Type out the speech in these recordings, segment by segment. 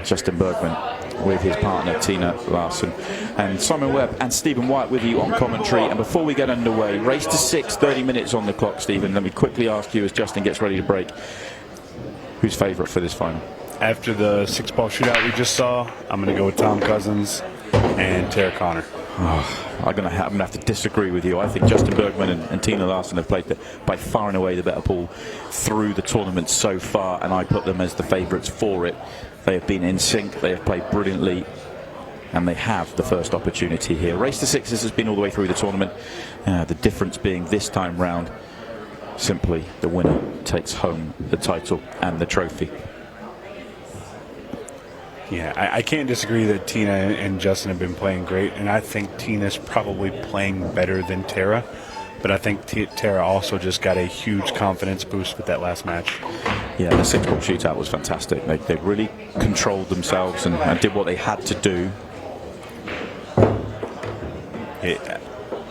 Justin Bergman with his partner Tina Larsen, and Simon Webb and Stephen White with you on commentary. And before we get underway, race to 6, 30 minutes on the clock. Stephen, let me quickly ask you, as Justin gets ready to break, who's favourite for this final? After the 6-ball shootout we just saw, I'm going to go with Tom Cousins and Tara Connor. I'm gonna have to disagree with you. I think Justin Bergman and Tina Larsen have played by far and away the better pool through the tournament so far, and I put them as the favourites for it. They have been in sync, they have played brilliantly, and they have the first opportunity here. Race to 6 has been all the way through the tournament. The difference being this time round, simply the winner takes home the title and the trophy. Yeah, I can't disagree that Tina and Justin have been playing great, and I think Tina's probably playing better than Tara, but I think Tara also just got a huge confidence boost with that last match. Yeah, the 6-ball shootout was fantastic. They really controlled themselves and did what they had to do.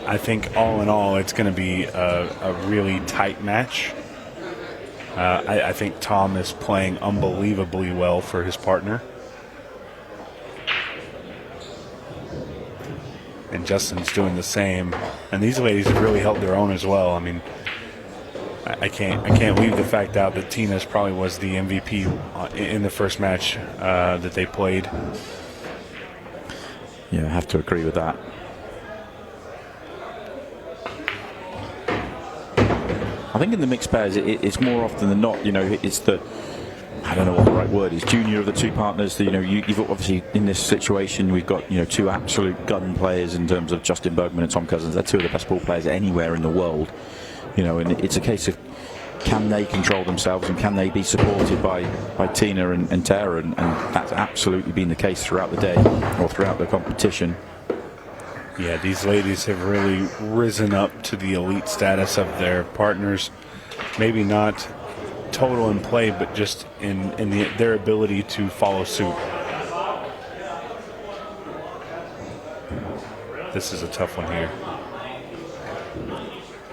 I think all in all, it's going to be a really tight match. I think Tom is playing unbelievably well for his partner. And Justin's doing the same, and these ladies have really held their own as well. I mean, I can't leave the fact out that Tina's probably was the MVP in the first match that they played. Yeah, I have to agree with that. I think in the mixed pairs, it's more often than not, you know, it's the, I don't know what the right word is, junior of the two partners. You know, you've obviously in this situation we've got, you know, two absolute gun players in terms of Justin Bergman and Tom Cousins. They're two of the best ball players anywhere in the world. You know, and it's a case of can they control themselves and can they be supported by Tina and Tara, and that's absolutely been the case throughout the day or throughout the competition. Yeah, these ladies have really risen up to the elite status of their partners. Maybe not total in play, but just in their ability to follow suit. This is a tough one here.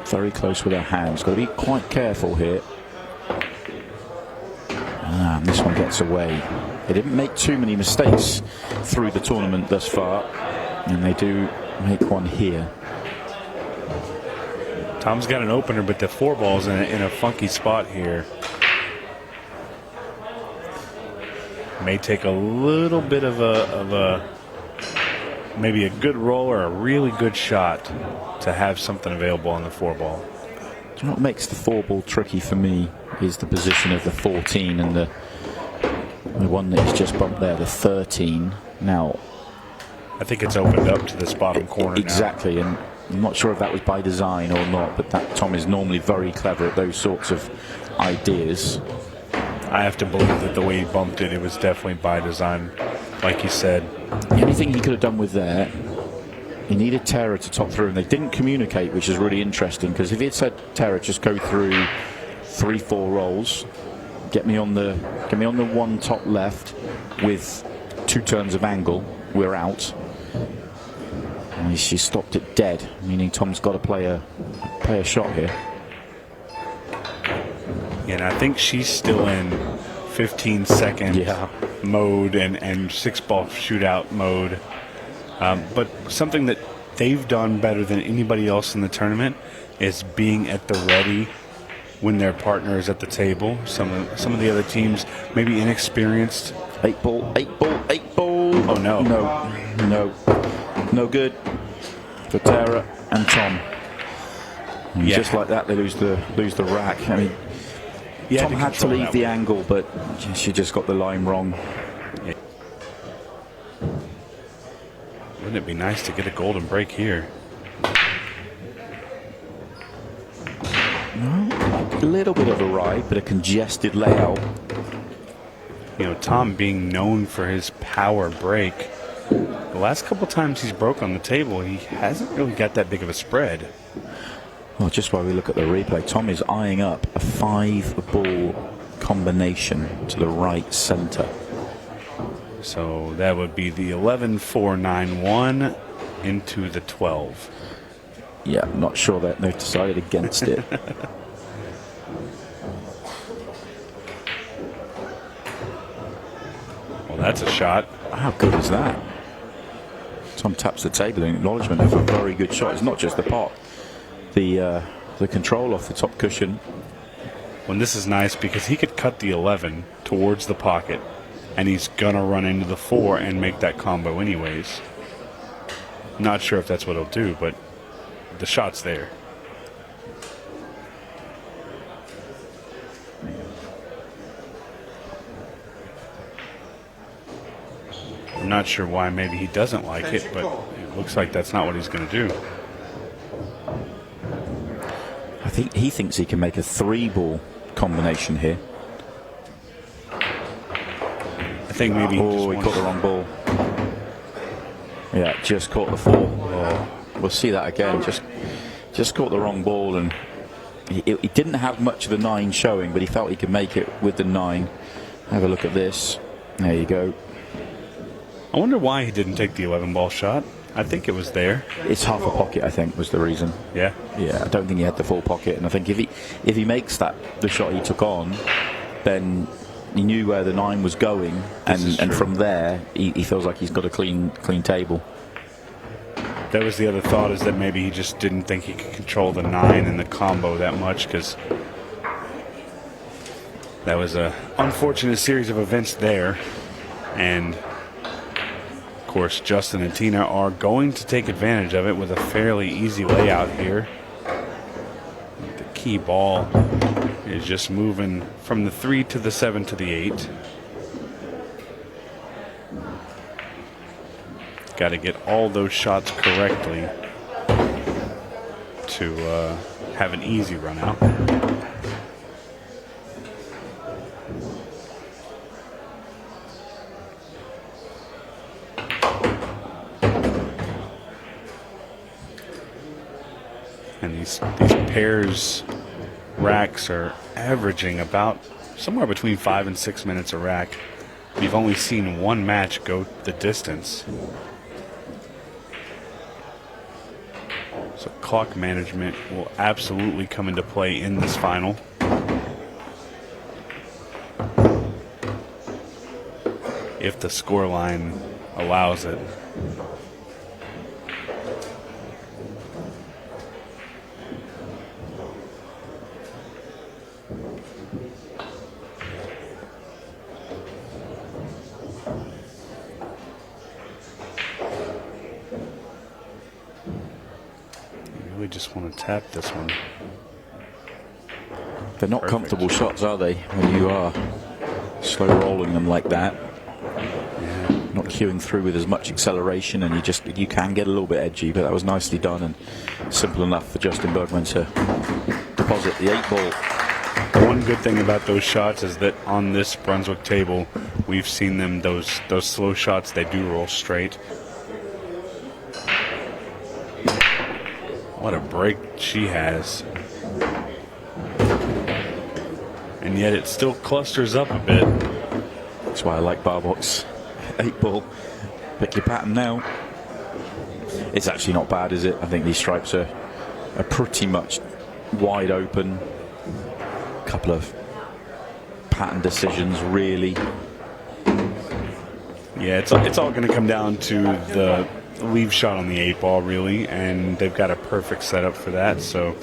Very close with her hands. Got to be quite careful here. And this one gets away. They didn't make too many mistakes through the tournament thus far, and they do make one here. Tom's got an opener, but the 4-ball's in a funky spot here. May take a little bit of a maybe a good roll or a really good shot to have something available on the 4-ball. You know what makes the 4-ball tricky for me is the position of the 14 and the one that is just bumped there, the 13. Now, I think it's opened up to this bottom corner exactly, now. And I'm not sure if that was by design or not, but that Tom is normally very clever at those sorts of ideas. I have to believe that the way he bumped it, it was definitely by design, like you said. The only thing he could have done with there, he needed Tara to top through, and they didn't communicate, which is really interesting, because if he had said, Tara, just go through 3-4 rolls, get me on the one top left with 2 turns of angle, we're out. And she stopped it dead, meaning Tom's got to play a shot here. And I think she's still in 15-second mode and 6-ball shootout mode. But something that they've done better than anybody else in the tournament is being at the ready when their partner is at the table. Some of the other teams maybe inexperienced. 8-ball, 8-ball, 8-ball. Oh no. No good for Tara and Tom. And just like that, they lose the rack. I mean, Tom had to leave the angle, but she just got the line wrong. Yeah. Wouldn't it be nice to get a golden break here? A little bit of a ride, but a congested layout. You know, Tom being known for his power break, the last couple times he's broke on the table, he hasn't really got that big of a spread. Well, just while we look at the replay, Tom is eyeing up a 5-ball combination to the right center. So that would be the 11-4-9-1 into the 12. Yeah, not sure that they've decided against it. Well, that's a shot. How good is that? Tom taps the table in acknowledgement of a very good shot. It's not just the pot, the control off the top cushion. When this is nice because he could cut the 11 towards the pocket, and he's gonna run into the 4 and make that combo anyways. Not sure if that's what he'll do, but the shot's there. I'm not sure why maybe he doesn't like it, but it looks like that's not what he's going to do. I think he thinks he can make a 3-ball combination here. I think maybe he caught the wrong ball. Yeah, just caught the 4. Oh, we'll see that again. Just caught the wrong ball, and he didn't have much of the 9 showing, but he felt he could make it with the 9. Have a look at this. There you go. I wonder why he didn't take the 11-ball shot. I think it was there. It's half a pocket, I think, was the reason. Yeah. Yeah, I don't think he had the full pocket, and I think if he makes that the shot he took on, then he knew where the 9 was going, and from there he feels like he's got a clean table. That was the other thought, is that maybe he just didn't think he could control the 9 and the combo that much, because that was a unfortunate series of events there. And of course, Justin and Tina are going to take advantage of it with a fairly easy layout here. The key ball is just moving from the 3 to the 7 to the 8. Got to get all those shots correctly to have an easy run out. And these pairs racks are averaging about somewhere between 5 and 6 minutes a rack. We've only seen one match go the distance. So clock management will absolutely come into play in this final. If the scoreline allows it. We just want to tap this one. They're not comfortable shots, are they, when you are slow rolling them like that? Yeah. Not queuing through with as much acceleration, and you can get a little bit edgy, but that was nicely done and simple enough for Justin Bergman to deposit the 8-ball. The one good thing about those shots is that on this Brunswick table, we've seen them, those slow shots, they do roll straight. What a break she has. And yet it still clusters up a bit. That's why I like bar box 8-ball. Pick your pattern now. It's actually not bad, is it? I think these stripes are pretty much wide open. A couple of pattern decisions, really. Yeah, it's all going to come down to the leave shot on the 8-ball, really, and they've got a perfect setup for that. So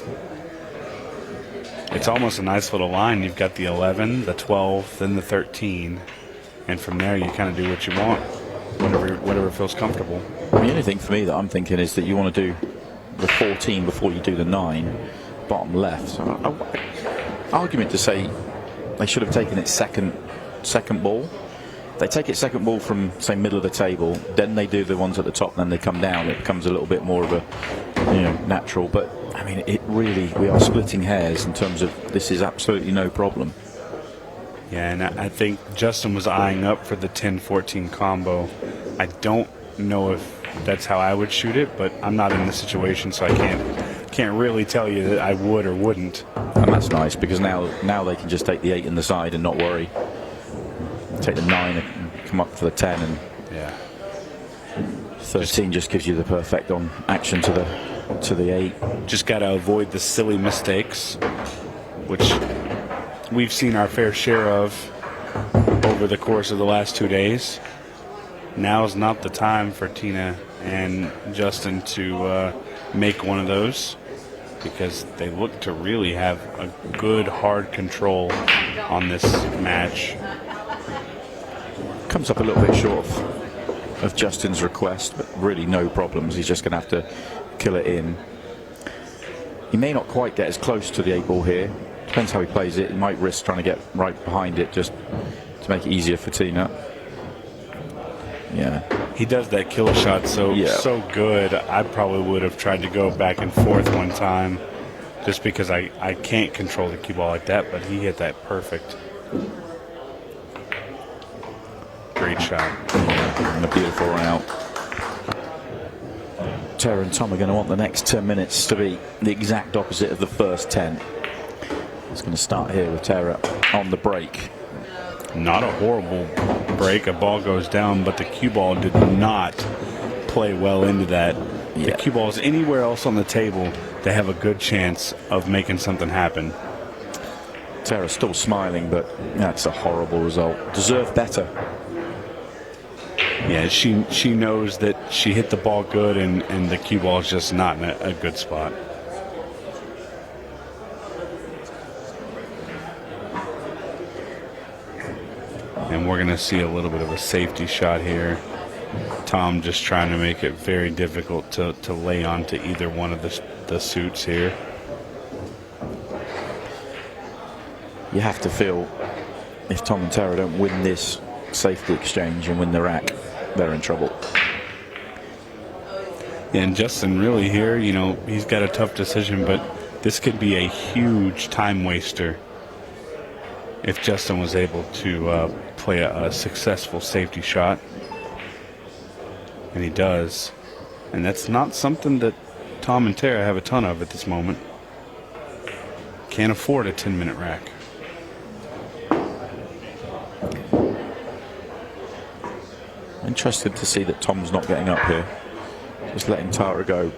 it's almost a nice little line. You've got the 11, the 12, then the 13, and from there you kind of do what you want, whatever feels comfortable. The only thing for me that I'm thinking is that you want to do the 14 before you do the 9, bottom left. So argument to say they should have taken it second ball. They take it second ball from, say, middle of the table, then they do the ones at the top, then they come down. It becomes a little bit more of a, natural. But I mean, we are splitting hairs in terms of this is absolutely no problem. Yeah, and I think Justin was eyeing up for the 10-14 combo. I don't know if that's how I would shoot it, but I'm not in the situation, so I can't really tell you that I would or wouldn't. And that's nice, because now they can just take the 8 in the side and not worry. Take the 9 and come up for the 10, and yeah, 13 just gives you the perfect on action to the 8. Just got to avoid the silly mistakes, which we've seen our fair share of over the course of the last 2 days. Now's not the time for Tina and Justin to make one of those, because they look to really have a good, hard control on this match. Comes up a little bit short of Justin's request, but really no problems. He's just going to have to kill it in. He may not quite get as close to the 8 ball here. Depends how he plays it. He might risk trying to get right behind it just to make it easier for Tina. Yeah. He does that kill shot so good. I probably would have tried to go back and forth one time just because I can't control the cue ball like that, but he hit that perfect. Great shot. And a beautiful run out. Tara and Tom are going to want the next 10 minutes to be the exact opposite of the first 10. It's going to start here with Tara on the break. Not a horrible break. A ball goes down, but the cue ball did not play well into that. Yeah. The cue ball is anywhere else on the table, they have a good chance of making something happen. Tara's still smiling, but that's a horrible result. Deserved better. Yeah, she knows that she hit the ball good, and the cue ball is just not in a good spot. And we're going to see a little bit of a safety shot here. Tom just trying to make it very difficult to lay onto either one of the suits here. You have to feel if Tom and Tara don't win this safety exchange and win the rack, they're in trouble. And Justin really here, you know, he's got a tough decision, but this could be a huge time waster if Justin was able to play a successful safety shot. And he does. And that's not something that Tom and Tara have a ton of at this moment. Can't afford a 10-minute rack. Interested to see that Tom's not getting up here. Just letting Tara go.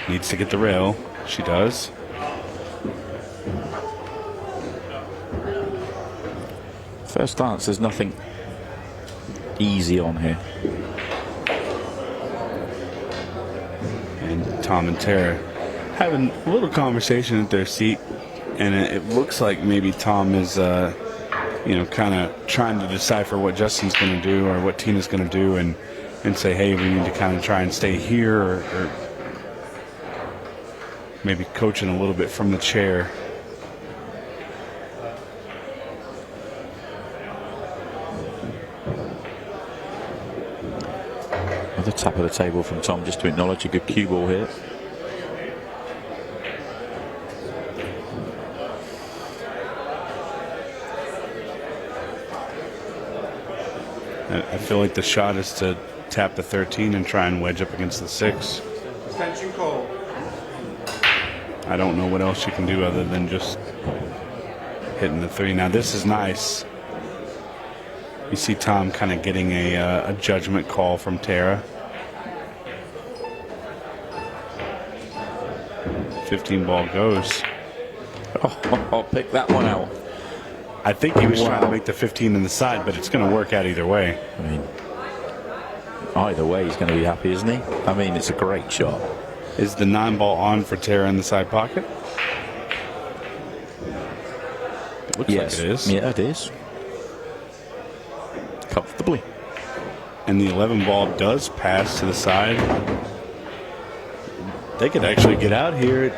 Needs to get the rail. She does. First glance, there's nothing easy on here. And Tom and Tara having a little conversation at their seat, and it looks like maybe Tom is you know, kind of trying to decipher what Justin's going to do or what Tina's going to do, and say, hey, we need to kind of try and stay here, or maybe coaching a little bit from the chair. Another tap of the table from Tom just to acknowledge a good cue ball here. I feel like the shot is to tap the 13 and try and wedge up against the 6. Extension call. I don't know what else you can do other than just hitting the 3. Now this is nice. You see Tom kind of getting a judgment call from Tara. 15 ball goes. Oh, I'll pick that one out. I think he was trying to make the 15 in the side, but it's going to work out either way. I mean, either way, he's going to be happy, isn't he? I mean, it's a great shot. Is the 9 ball on for Tara in the side pocket? It looks like it is. Yeah, it is. Comfortably. And the 11 ball does pass to the side. They could actually get out here.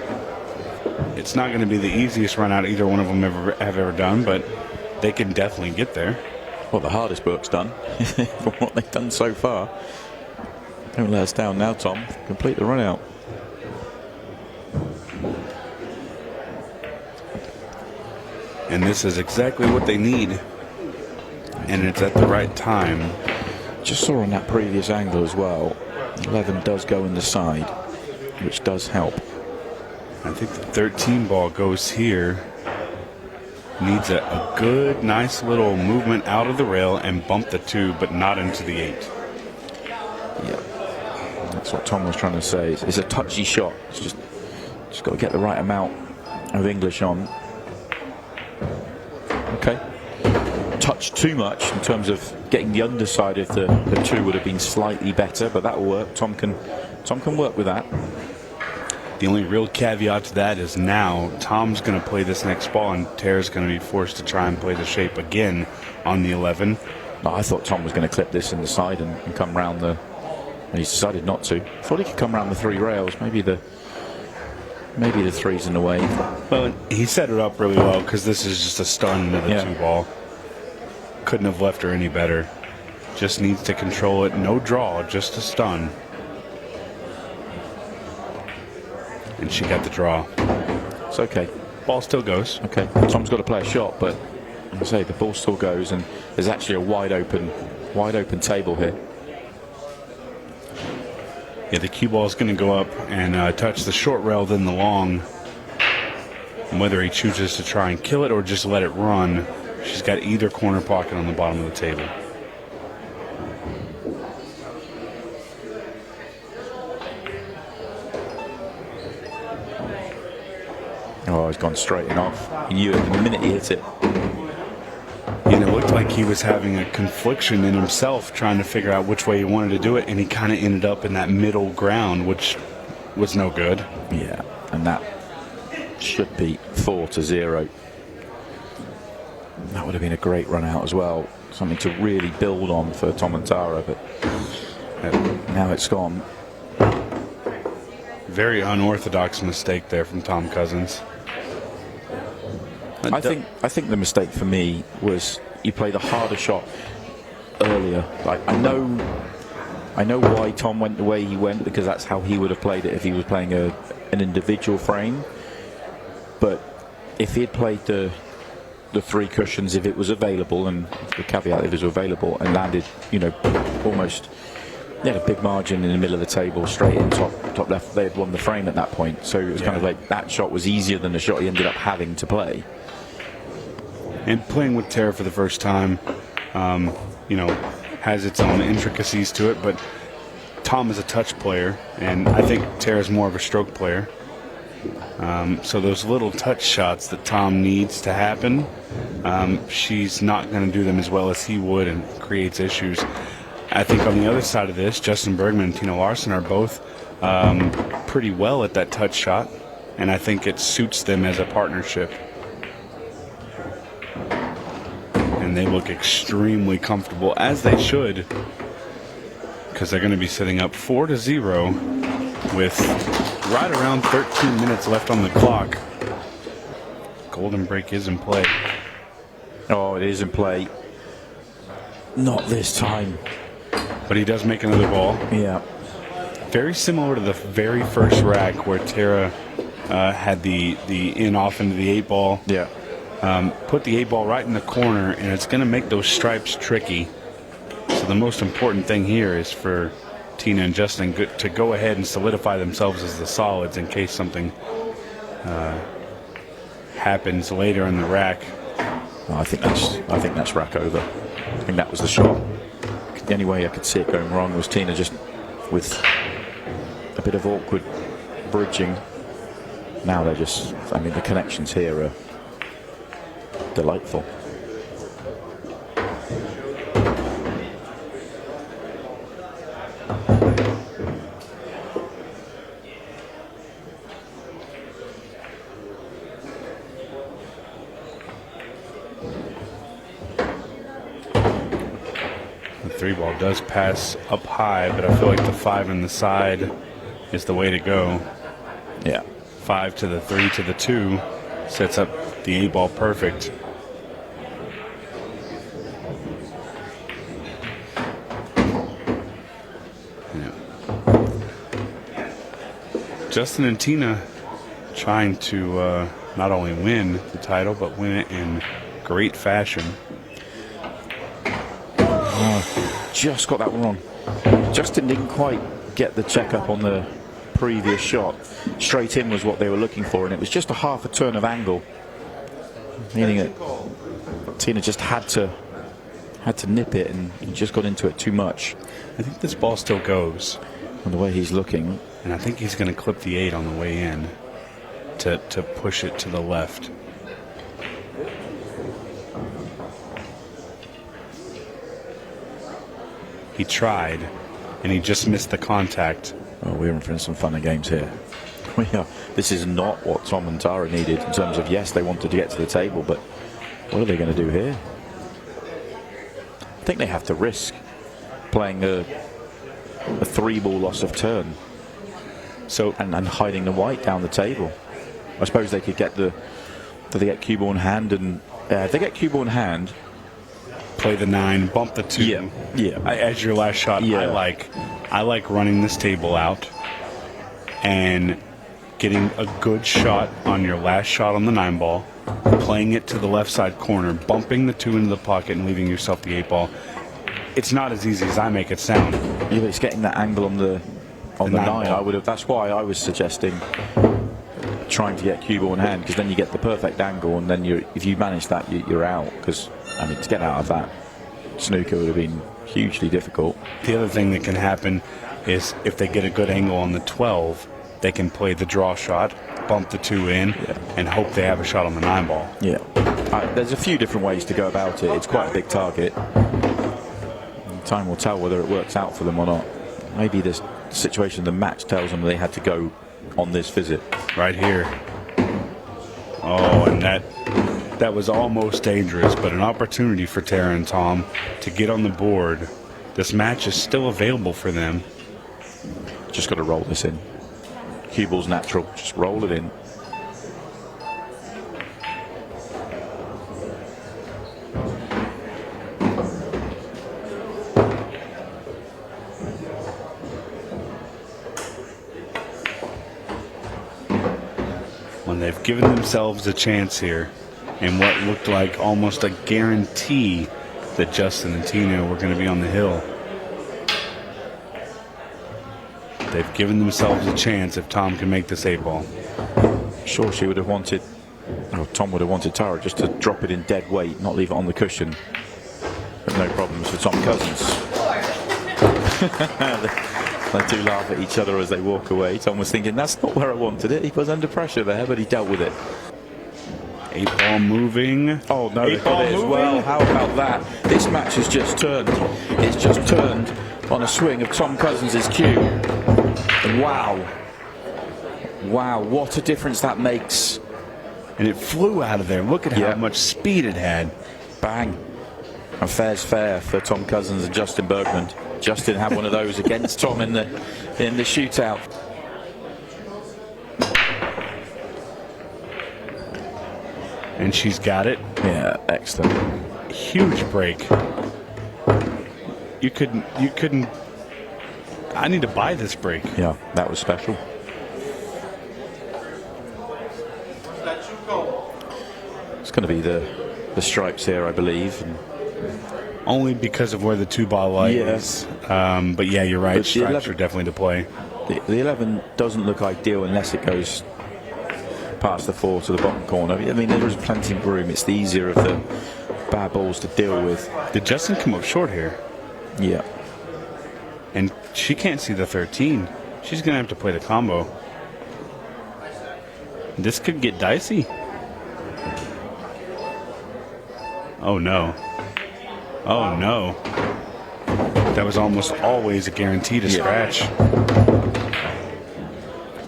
It's not going to be the easiest run out either one of them have ever done, but they can definitely get there. Well, the hardest work's done from what they've done so far. Don't let us down now, Tom. Complete the run out. And this is exactly what they need. And it's at the right time. Just saw on that previous angle as well, 11 does go in the side, which does help. I think the 13 ball goes here. Needs a good, nice little movement out of the rail and bump the 2, but not into the 8. Yeah, that's what Tom was trying to say. It's a touchy shot. It's just got to get the right amount of English on. touched too much in terms of getting the underside of the 2 would have been slightly better, but that will work. Tom can work with that. The only real caveat to that is now Tom's going to play this next ball, and Tara's going to be forced to try and play the shape again on the 11. No, I thought Tom was going to clip this in the side and come round the. And he's decided not to. I thought he could come around the 3 rails. Maybe the 3's in the way. Well, he set it up really well because this is just a stun into the 2 ball. Couldn't have left her any better. Just needs to control it. No draw, just a stun. And she got the draw. It's okay. Ball still goes. Okay. Tom's got to play a shot, but as I say, the ball still goes, and there's actually a wide open table here. Yeah, the cue ball is going to go up and touch the short rail, then the long. And whether he chooses to try and kill it or just let it run, she's got either corner pocket on the bottom of the table. Oh, he's gone straight in off. He knew it the minute he hit it. And it looked like he was having a confliction in himself, trying to figure out which way he wanted to do it, and he kind of ended up in that middle ground, which was no good. Yeah, and that should be 4-0. That would have been a great run out as well. Something to really build on for Tom and Tara, but now it's gone. Very unorthodox mistake there from Tom Cousins. I think the mistake for me was you played a harder shot earlier. Like, I know why Tom went the way he went, because that's how he would have played it if he was playing an individual frame. But if he had played the 3 cushions, if it was available, and the caveat if it was available, and landed, almost, they had a big margin in the middle of the table, straight in top left, they had won the frame at that point. So it was kind of like that shot was easier than the shot he ended up having to play. And playing with Tara for the first time, has its own intricacies to it, but Tom is a touch player, and I think Tara's more of a stroke player. So those little touch shots that Tom needs to happen, she's not going to do them as well as he would, and creates issues. I think on the other side of this, Justin Bergman and Tina Larsen are both pretty well at that touch shot, and I think it suits them as a partnership. And they look extremely comfortable, as they should, because they're going to be sitting up 4-0 with right around 13 minutes left on the clock. Golden break is in play. Oh, it is in play. Not this time. But he does make another ball. Yeah. Very similar to the very first rack where Tara had the in off into the 8 ball. Yeah. Put the 8 ball right in the corner, and it's going to make those stripes tricky. So the most important thing here is for Tina and Justin to go ahead and solidify themselves as the solids in case something happens later in the rack. Well, I think that's rack over. I think that was the shot. The only way I could see it going wrong was Tina just with a bit of awkward bridging. Now they're just, the connections here are delightful. The 3 ball does pass up high, but I feel like the 5 in the side is the way to go. Yeah. 5 to the 3 to the 2 sets up the 8 ball perfect. Yeah. Justin and Tina trying to not only win the title, but win it in great fashion. Just got that wrong. Justin didn't quite get the checkup on the previous shot. Straight in was what they were looking for, and it was just a half a turn of angle, meaning that Tina just had to nip it, and he just got into it too much. I think this ball still goes. And the way he's looking, and I think he's going to clip the 8 on the way in to push it to the left. He tried, and he just missed the contact. Oh, we're in for some fun and games here. This is not what Tom and Tara needed in terms of, yes, they wanted to get to the table, but what are they going to do here? I think they have to risk playing a 3-ball loss of turn, so and hiding the white down the table. I suppose they could get cue ball in hand, and if they get cue ball in hand, play the 9, bump the 2. Yeah. As your last shot, yeah. I like running this table out and getting a good shot on your last shot on the 9-ball, playing it to the left side corner, bumping the 2 into the pocket, and leaving yourself the 8-ball. It's not as easy as I make it sound. Yeah, but it's getting that angle on the 9. I would have. That's why I was suggesting trying to get cue ball in hand, because then you get the perfect angle, and then if you manage that, you're out. Because I mean, to get out of that snooker would have been hugely difficult. The other thing that can happen is if they get a good angle on the 12, they can play the draw shot, bump the 2 in, and hope they have a shot on the 9-ball. Yeah. There's a few different ways to go about it. It's quite a big target. Time will tell whether it works out for them or not. Maybe this situation, the match tells them they had to go on this visit. Right here. Oh, and that was almost dangerous, but an opportunity for Tara and Tom to get on the board. This match is still available for them. Just got to roll this in. Cue ball's natural. Just roll it in. When they've given themselves a chance here, and what looked like almost a guarantee that Justin and Tina were going to be on the hill. They've given themselves a chance if Tom can make this 8-ball. Sure, she would have wanted, Tom would have wanted Tara just to drop it in dead weight, not leave it on the cushion. But no problems for Tom Cousins. They do laugh at each other as they walk away. Tom was thinking, that's not where I wanted it. He was under pressure there, but he dealt with it. 8-ball moving. Oh no, they got it as well. How about that? This match has just turned. It's just turned on a swing of Tom Cousins' cue. Wow. Wow, what a difference that makes. And it flew out of there. Look at how much speed it had. Bang. And fair's fair for Tom Cousins and Justin Bergman. Justin had one of those against Tom in the shootout. And she's got it. Yeah, excellent. Huge break. You couldn't. I need to buy this break. Yeah, that was special. It's going to be the stripes here, I believe. And only because of where the 2-ball light is. But yeah, you're right. Stripes are definitely to play. The 11 doesn't look ideal unless it goes past the 4 to the bottom corner. I mean, there is plenty of room. It's the easier of the bad balls to deal with. Did Justin come up short here? Yeah. And she can't see the 13. She's going to have to play the combo. This could get dicey. Oh, no. Oh, no. That was almost always a guarantee to scratch.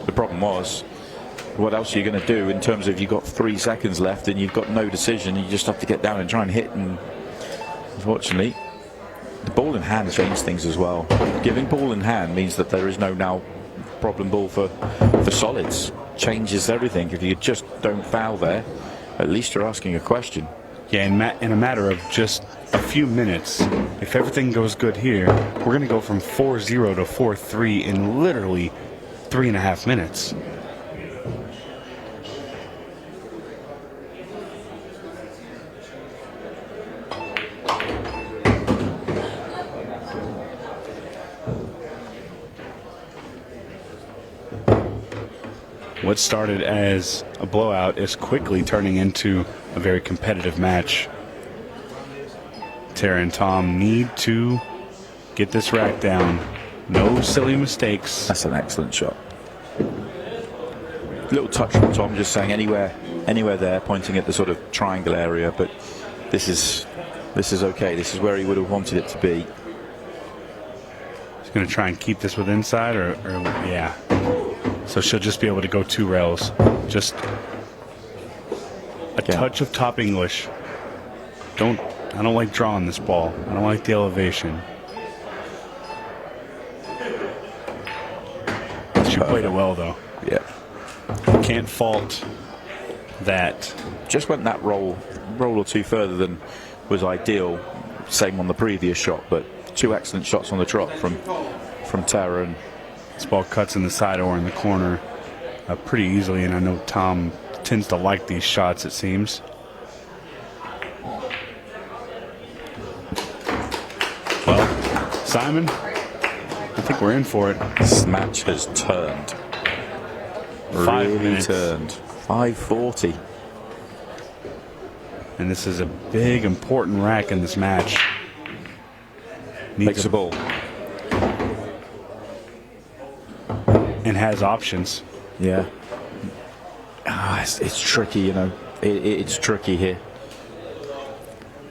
The problem was, what else are you going to do in terms of you've got 3 seconds left and you've got no decision? You just have to get down and try and hit. And unfortunately, the ball in hand changed things as well. Giving ball in hand means that there is no now problem ball for solids. Changes everything. If you just don't foul there, at least you're asking a question. Yeah, in a matter of just a few minutes, if everything goes good here, we're going to go from 4-0 to 4-3 in literally 3.5 minutes. What started as a blowout is quickly turning into a very competitive match. Tara and Tom need to get this rack down. No silly mistakes. That's an excellent shot. Little touch from Tom, just saying anywhere there, pointing at the sort of triangle area, but this is okay. This is where he would have wanted it to be. going to try and keep this with inside, or yeah. So she'll just be able to go 2 rails. Just a touch of top English. I don't like drawing this ball. I don't like the elevation. She played it well, though. Yeah. Can't fault that. Just went that roll or 2 further than was ideal. Same on the previous shot, but 2 excellent shots on the trot from Tara. And this ball cuts in the side or in the corner pretty easily, and I know Tom tends to like these shots, it seems. Well, Simon, I think we're in for it. This match has turned. 5 really minutes. Turned. 5:40. And this is a big, important rack in this match. Makes a ball. And has options. Yeah. It's tricky, you know. It's tricky here.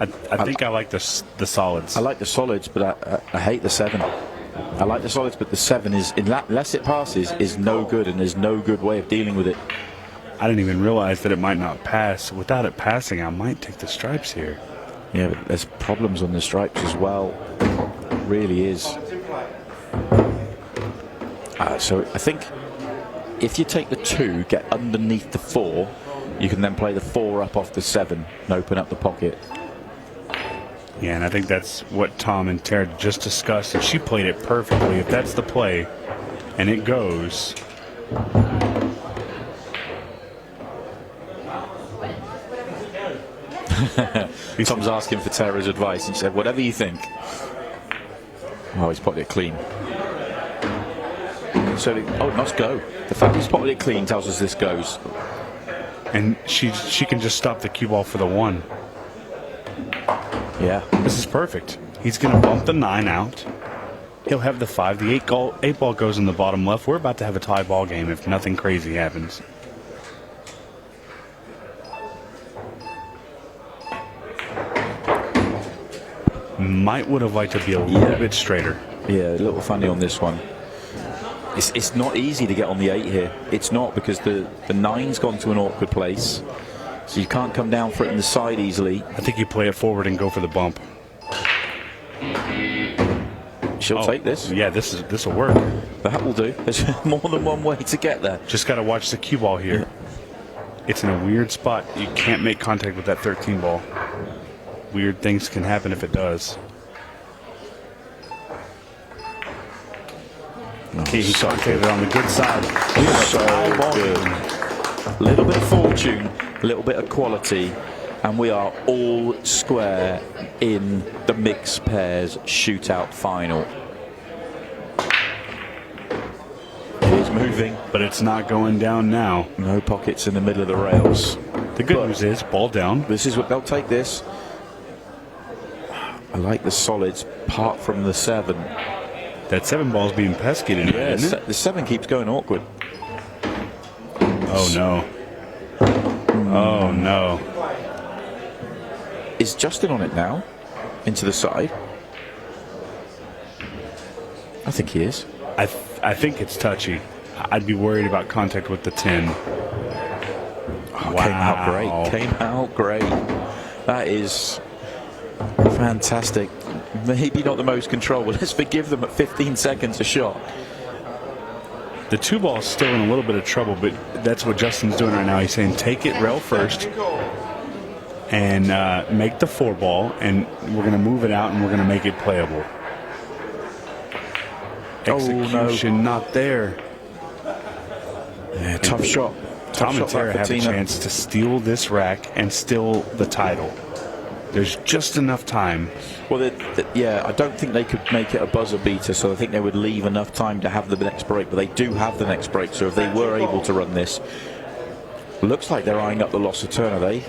I think I like the solids. I like the solids, but I hate the 7. I like the solids, but the 7 is, unless it passes, is no good, and there's no good way of dealing with it. I didn't even realize that it might not pass. Without it passing, I might take the stripes here. Yeah, but there's problems on the stripes as well. It really is. So I think if you take the 2, get underneath the 4, you can then play the 4 up off the 7 and open up the pocket. Yeah, and I think that's what Tom and Tara just discussed, and she played it perfectly. If that's the play, and it goes. Tom's asking for Tara's advice, and she said, whatever you think. Oh, he's potted it clean. So, must go. The fact he's potted it clean tells us this goes. And she can just stop the cue ball for the 1. Yeah. This is perfect. He's going to bump the 9 out. He'll have the 5. The 8 ball goes in the bottom left. We're about to have a tie ball game if nothing crazy happens. Might would have liked to be a little bit straighter. Yeah, a little funny on this one. It's not easy to get on the 8 here. It's not, because the 9's gone to an awkward place. So you can't come down for it in the side easily. I think you play it forward and go for the bump. She'll take this. Yeah, this will work. That will do. There's more than one way to get there. Just got to watch the cue ball here. Yeah. It's in a weird spot. You can't make contact with that 13 ball. Weird things can happen if it does. Okay, he contacted on the good side. So good. A little bit of fortune, a little bit of quality, and we are all square in the mixed pairs shootout final. It is moving, but it's not going down now. No pockets in the middle of the rails. The good news is ball down. This is what they'll take this. I like the solids apart from the 7. That 7 ball's being pesky tonight, isn't it? The 7 keeps going awkward. Oh no. Oh no. Is Justin on it now? Into the side? I think he is. I think it's touchy. I'd be worried about contact with the 10. Oh, wow. Came out great. Came out great. That is fantastic. Maybe not the most control, but let's forgive them at 15 seconds a shot. The 2 ball's still in a little bit of trouble, but that's what Justin's doing right now. He's saying take it rail first and make the 4 ball, and we're going to move it out and we're going to make it playable. Execution not there. Yeah, tough shot. Tom and Tara have a chance to steal this rack and steal the title. There's just enough time. Well, yeah, I don't think they could make it a buzzer beater, so I think they would leave enough time to have the next break, but they do have the next break, so if they were able to run this, looks like they're eyeing up the loss of turn, are they?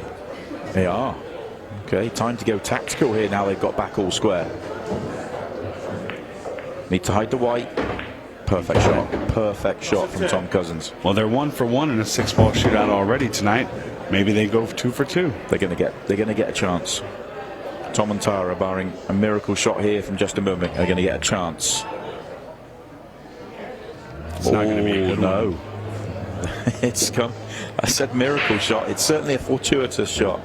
They are. Okay, time to go tactical here now they've got back all square. Need to hide the white. Perfect shot. Perfect shot from Tom Cousins. Well, they're 1 for 1 in a 6-ball shootout already tonight. Maybe they go 2 for 2. They're going to get a chance. Tom and Tara, barring a miracle shot here from Justin Billiards, are going to get a chance. It's not going to be a good no. one. It's come. I said miracle shot. It's certainly a fortuitous shot.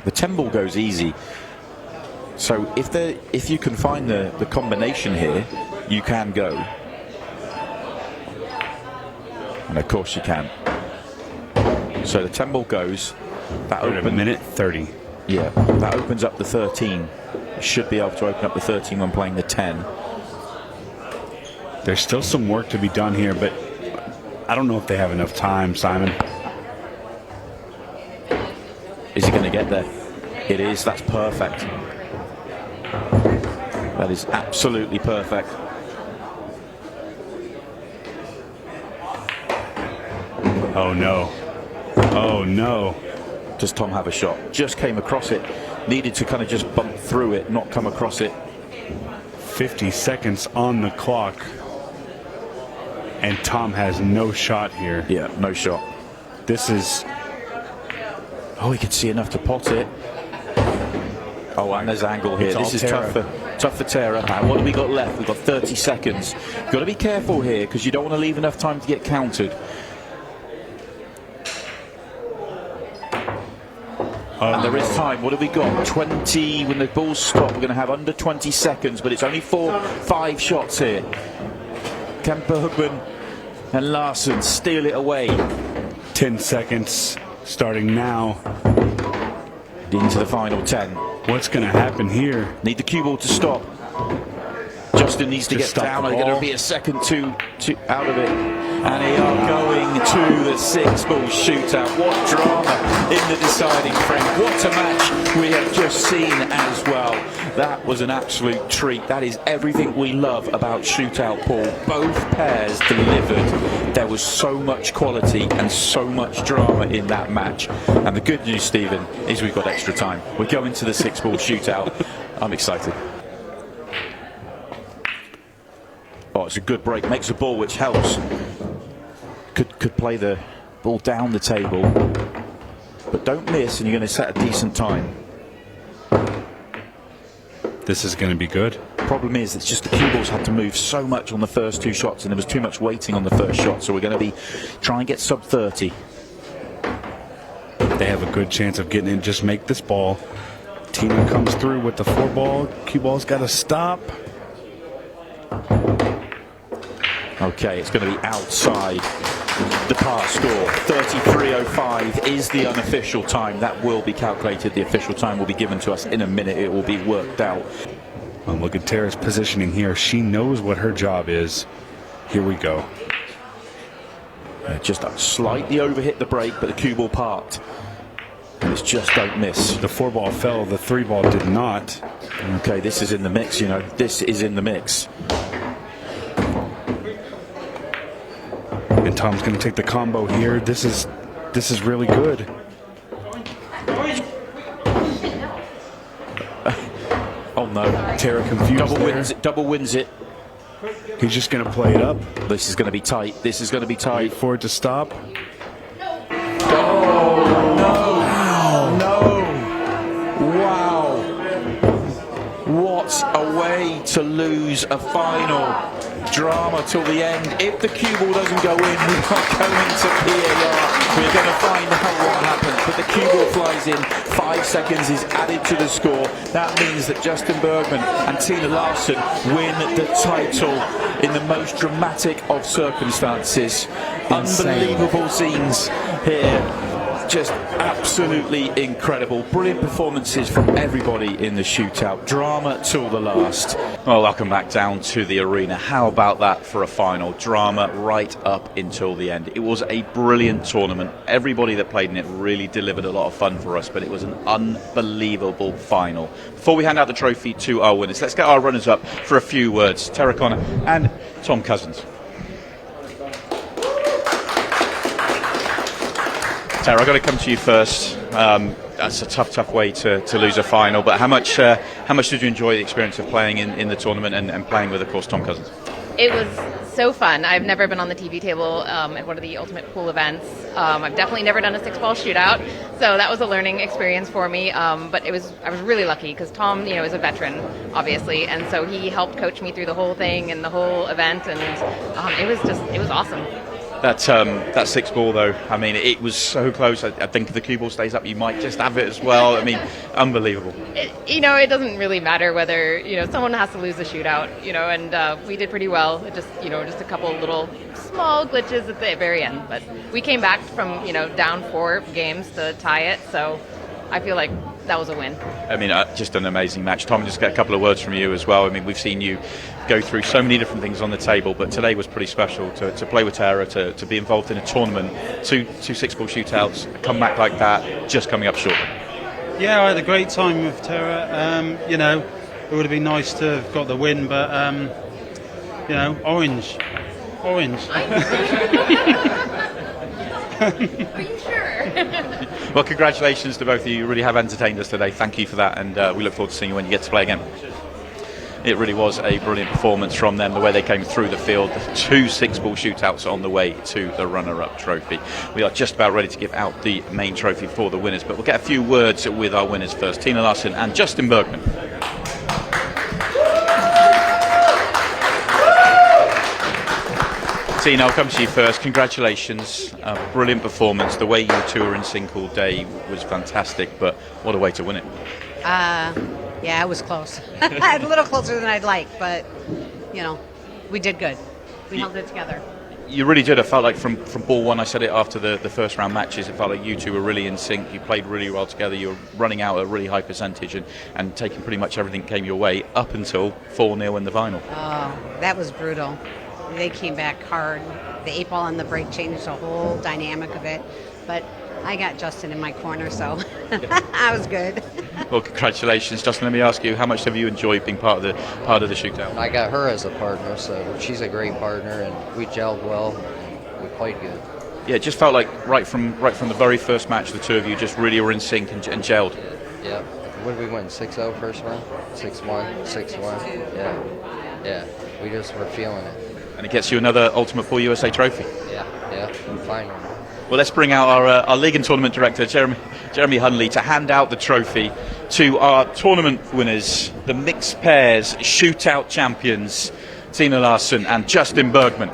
The 10 ball goes easy. So if you can find the combination here, you can go. And of course you can. So the 10 ball goes. That Wait a minute 30. Yeah, that opens up the 13. You should be able to open up the 13 when playing the 10. There's still some work to be done here, but I don't know if they have enough time, Simon. Is he going to get there? It is. That's perfect. That is absolutely perfect. Oh no. Oh no. Does Tom have a shot? Just came across it. Needed to kind of just bump through it, not come across it. 50 seconds on the clock. And Tom has no shot here. Yeah, no shot. This is... Oh, he could see enough to pot it. Oh, and there's angle here. This is tough for Tara. Now, what have we got left? We've got 30 seconds. You've got to be careful here because you don't want to leave enough time to get countered. And there is time. What have we got? 20. When the balls stop, we're going to have under 20 seconds, but it's only 5 shots here. Can Bergman and Larson steal it away? 10 seconds starting now. Into the final 10. What's going to happen here? Need the cue ball to stop. Justin needs to Just get stop down. the There's going to ball. be a second two out of it. And they are going to the 6-ball shootout. What drama in the deciding frame. What a match we have just seen as well. That was an absolute treat. That is everything we love about shootout, Paul. Both pairs delivered. There was so much quality and so much drama in that match. And the good news, Stephen, is we've got extra time. We're going to the 6-ball shootout. I'm excited. Oh, it's a good break. Makes a ball, which helps. Could play the ball down the table. But don't miss, and you're going to set a decent time. This is going to be good. Problem is, it's just the cue balls had to move so much on the first 2 shots, and there was too much waiting on the first shot. So we're going to be try and get sub 30. They have a good chance of getting in. Just make this ball. Tina comes through with the 4-ball. Cue ball's got to stop. Okay, it's going to be outside the par score. 33.05 is the unofficial time. That will be calculated. The official time will be given to us in a minute. It will be worked out. Well, look at Tara's positioning here. She knows what her job is. Here we go. Just slightly overhit the break, but the cue ball parked. And it's just don't miss. The 4-ball fell. The 3-ball did not. Okay, this is in the mix, you know. This is in the mix. And Tom's going to take the combo here. This is really good. Oh no. Tara confused. Double wins it. He's just going to play it up. This is going to be tight. This is going to be tight. Wait for it to stop. Oh no. No. Wow. What a way to lose a final. Drama till the end. If the cue ball doesn't go in, we are going to PAR. We're going to find out what happened. But the cue ball flies in. 5 seconds is added to the score. That means that Justin Bergman and Tina Larsen win the title in the most dramatic of circumstances. Insane. Unbelievable scenes here. Just absolutely incredible. Brilliant performances from everybody in the shootout. Drama till the last. Well, welcome back down to the arena. How about that for a final? Drama right up until the end. It was a brilliant tournament. Everybody that played in it really delivered a lot of fun for us, but it was an unbelievable final. Before we hand out the trophy to our winners, let's get our runners up for a few words. Tara Connor and Tom Cousins. Tara, I've got to come to you first. That's a tough way to lose a final. But how much did you enjoy the experience of playing in the tournament and playing with, of course, Tom Cousins? It was so fun. I've never been on the TV table at one of the Ultimate Pool events. I've definitely never done a 6-ball shootout, so that was a learning experience for me. But I was really lucky because Tom, is a veteran, obviously, and so he helped coach me through the whole thing and the whole event, and it was awesome. That 6-ball though, I mean, it was so close. I think if the cue ball stays up, you might just have it as well. I mean, unbelievable. It doesn't really matter whether someone has to lose the shootout. And we did pretty well. Just a couple little small glitches at the very end, but we came back from down 4 games to tie it. So I feel like that was a win. I mean, just an amazing match. Tom, just get a couple of words from you as well. I mean, we've seen you go through so many different things on the table, but today was pretty special to play with Tara, to be involved in a tournament, two 6-ball shootouts, a comeback like that, just coming up short. Yeah, I had a great time with Tara. It would have been nice to have got the win, but orange. Are you sure? Well, congratulations to both of you. You really have entertained us today. Thank you for that, and we look forward to seeing you when you get to play again. It really was a brilliant performance from them, the way they came through the field. The 2 6-ball shootouts on the way to the runner-up trophy. We are just about ready to give out the main trophy for the winners, but we'll get a few words with our winners first. Tina Larsen and Justin Bergman. Tina, I'll come to you first. Congratulations. Brilliant performance. The way you two were in sync all day was fantastic, but what a way to win it. Yeah, it was close. A little closer than I'd like, but, we did good. We held it together. You really did. I felt like from ball one, I said it after the first round matches, it felt like you two were really in sync. You played really well together. You were running out a really high percentage and taking pretty much everything came your way up until 4-0 in the final. Oh, that was brutal. They came back hard. The 8-ball on the break changed the whole dynamic of it. But I got Justin in my corner, so I was good. Well, congratulations, Justin. Let me ask you, how much have you enjoyed being part of the shootout? I got her as a partner, so she's a great partner, and we gelled well. And we played good. Yeah, it just felt like right from the very first match, the two of you just really were in sync and gelled. Yeah. What did we win? 6-0 first round? 6-1, 6-1. Yeah. We just were feeling it. And it gets you another Ultimate Pool USA trophy. Yeah. Finally. Well, let's bring out our league and tournament director, Jeremy Hunley, to hand out the trophy to our tournament winners, the Mixed Pairs Shootout champions, Tina Larsen and Justin Bergman.